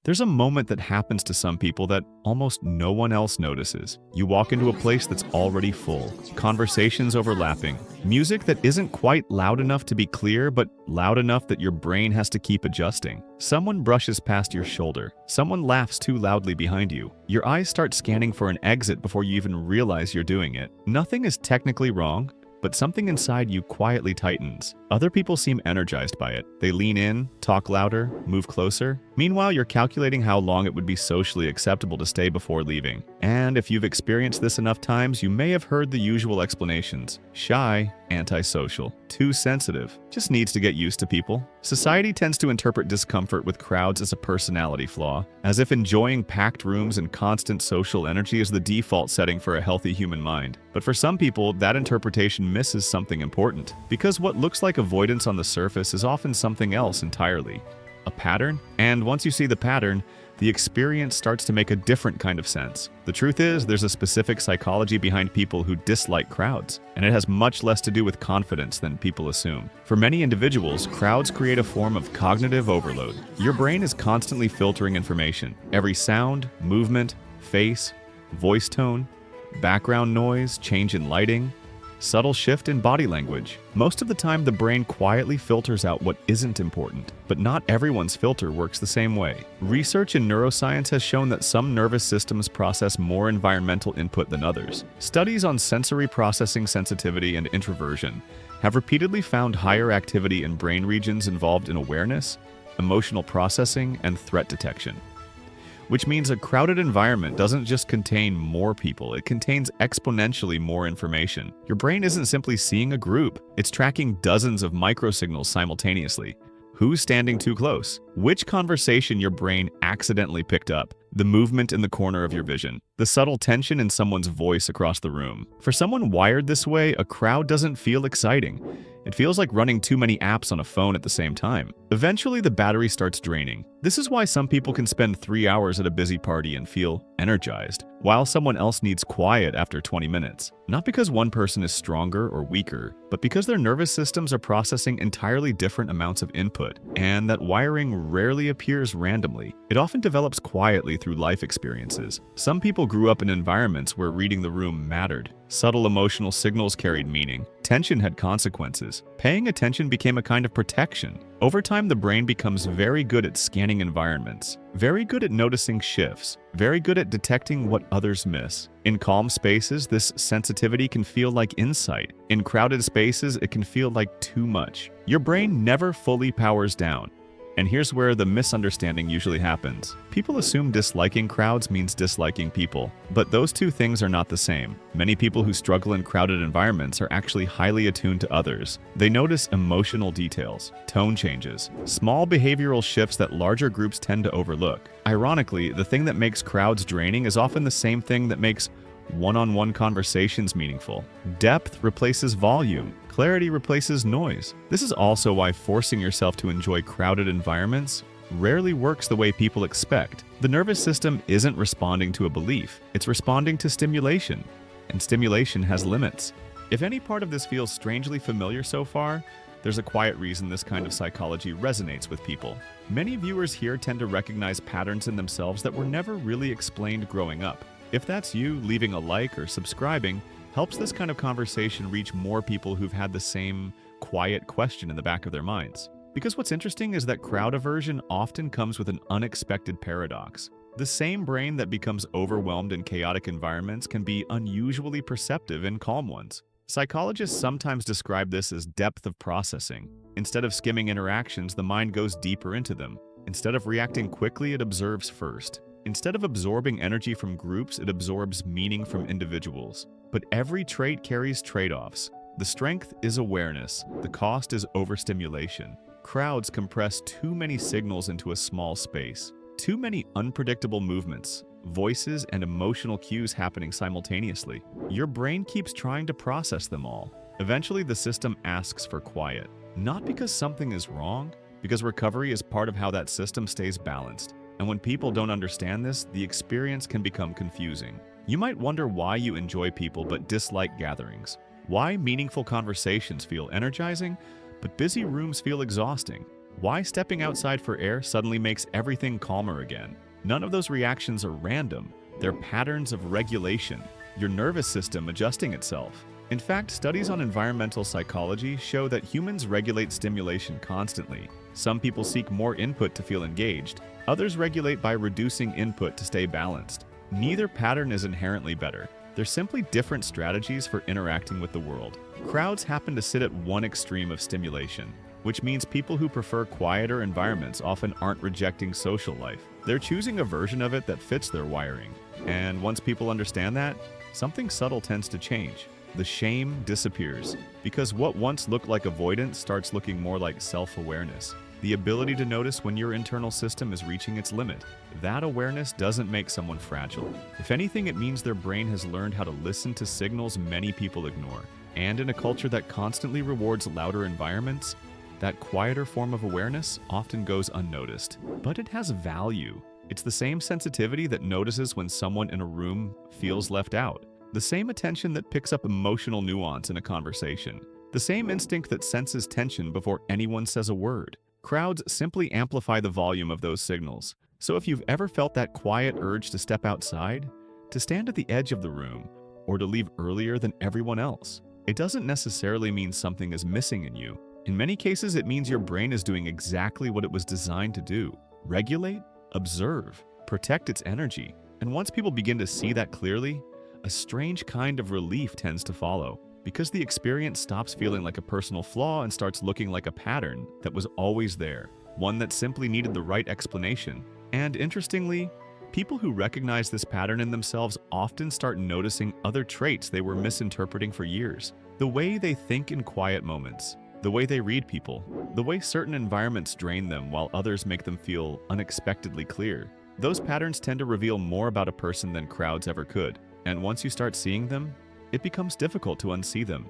There's a moment that happens to some people that almost no one else notices. You walk into a place that's already full, conversations overlapping, music that isn't quite loud enough to be clear, but loud enough that your brain has to keep adjusting. Someone brushes past your shoulder. Someone laughs too loudly behind you. Your eyes start scanning for an exit before you even realize you're doing it. Nothing is technically wrong, but something inside you quietly tightens. Other people seem energized by it. They lean in, talk louder, move closer. Meanwhile, you're calculating how long it would be socially acceptable to stay before leaving. And if you've experienced this enough times, you may have heard the usual explanations. Shy, antisocial, too sensitive, just needs to get used to people. Society tends to interpret discomfort with crowds as a personality flaw, as if enjoying packed rooms and constant social energy is the default setting for a healthy human mind. But for some people, that interpretation misses something important, because what looks like avoidance on the surface is often something else entirely. A pattern? And once you see the pattern, the experience starts to make a different kind of sense. The truth is, there's a specific psychology behind people who dislike crowds, and it has much less to do with confidence than people assume. For many individuals, crowds create a form of cognitive overload. Your brain is constantly filtering information. Every sound, movement, face, voice tone, background noise, change in lighting, subtle shift in body language. Most of the time, the brain quietly filters out what isn't important, but not everyone's filter works the same way. Research in neuroscience has shown that some nervous systems process more environmental input than others. Studies on sensory processing sensitivity and introversion have repeatedly found higher activity in brain regions involved in awareness, emotional processing, and threat detection. Which means a crowded environment doesn't just contain more people, it contains exponentially more information. Your brain isn't simply seeing a group, it's tracking dozens of microsignals simultaneously. Who's standing too close? Which conversation your brain accidentally picked up? The movement in the corner of your vision? The subtle tension in someone's voice across the room? For someone wired this way, a crowd doesn't feel exciting. It feels like running too many apps on a phone at the same time. Eventually, the battery starts draining. This is why some people can spend 3 hours at a busy party and feel energized, while someone else needs quiet after 20 minutes. Not because one person is stronger or weaker, but because their nervous systems are processing entirely different amounts of input, and that wiring rarely appears randomly. It often develops quietly through life experiences. Some people grew up in environments where reading the room mattered. Subtle emotional signals carried meaning. Tension had consequences. Paying attention became a kind of protection. Over time, the brain becomes very good at scanning environments, very good at noticing shifts, very good at detecting what others miss. In calm spaces, this sensitivity can feel like insight. In crowded spaces, it can feel like too much. Your brain never fully powers down. And here's where the misunderstanding usually happens. People assume disliking crowds means disliking people, but those two things are not the same. Many people who struggle in crowded environments are actually highly attuned to others. They notice emotional details, tone changes, small behavioral shifts that larger groups tend to overlook. Ironically, the thing that makes crowds draining is often the same thing that makes one-on-one conversations meaningful. Depth replaces volume. Clarity replaces noise. This is also why forcing yourself to enjoy crowded environments rarely works the way people expect. The nervous system isn't responding to a belief, it's responding to stimulation, and stimulation has limits. If any part of this feels strangely familiar so far, there's a quiet reason this kind of psychology resonates with people. Many viewers here tend to recognize patterns in themselves that were never really explained growing up. If that's you, leaving a like or subscribing helps this kind of conversation reach more people who've had the same quiet question in the back of their minds. Because what's interesting is that crowd aversion often comes with an unexpected paradox. The same brain that becomes overwhelmed in chaotic environments can be unusually perceptive in calm ones. Psychologists sometimes describe this as depth of processing. Instead of skimming interactions, the mind goes deeper into them. Instead of reacting quickly, it observes first. Instead of absorbing energy from groups, it absorbs meaning from individuals. But every trait carries trade-offs. The strength is awareness. The cost is overstimulation. Crowds compress too many signals into a small space. Too many unpredictable movements, voices, and emotional cues happening simultaneously. Your brain keeps trying to process them all. Eventually, the system asks for quiet. Not because something is wrong, because recovery is part of how that system stays balanced. And when people don't understand this, the experience can become confusing. You might wonder why you enjoy people but dislike gatherings. Why meaningful conversations feel energizing, but busy rooms feel exhausting. Why stepping outside for air suddenly makes everything calmer again. None of those reactions are random. They're patterns of regulation, your nervous system adjusting itself. In fact, studies on environmental psychology show that humans regulate stimulation constantly. Some people seek more input to feel engaged. Others regulate by reducing input to stay balanced. Neither pattern is inherently better. They're simply different strategies for interacting with the world. Crowds happen to sit at one extreme of stimulation, which means people who prefer quieter environments often aren't rejecting social life. They're choosing a version of it that fits their wiring. And once people understand that, something subtle tends to change. The shame disappears, because what once looked like avoidance starts looking more like self-awareness. The ability to notice when your internal system is reaching its limit. That awareness doesn't make someone fragile. If anything, it means their brain has learned how to listen to signals many people ignore. And in a culture that constantly rewards louder environments, that quieter form of awareness often goes unnoticed. But it has value. It's the same sensitivity that notices when someone in a room feels left out. The same attention that picks up emotional nuance in a conversation. The same instinct that senses tension before anyone says a word. Crowds simply amplify the volume of those signals. So if you've ever felt that quiet urge to step outside, to stand at the edge of the room, or to leave earlier than everyone else, it doesn't necessarily mean something is missing in you. In many cases, it means your brain is doing exactly what it was designed to do. Regulate, observe, protect its energy. And once people begin to see that clearly, a strange kind of relief tends to follow, because the experience stops feeling like a personal flaw and starts looking like a pattern that was always there, one that simply needed the right explanation. And interestingly, people who recognize this pattern in themselves often start noticing other traits they were misinterpreting for years. The way they think in quiet moments, the way they read people, the way certain environments drain them while others make them feel unexpectedly clear. Those patterns tend to reveal more about a person than crowds ever could. And once you start seeing them, it becomes difficult to unsee them.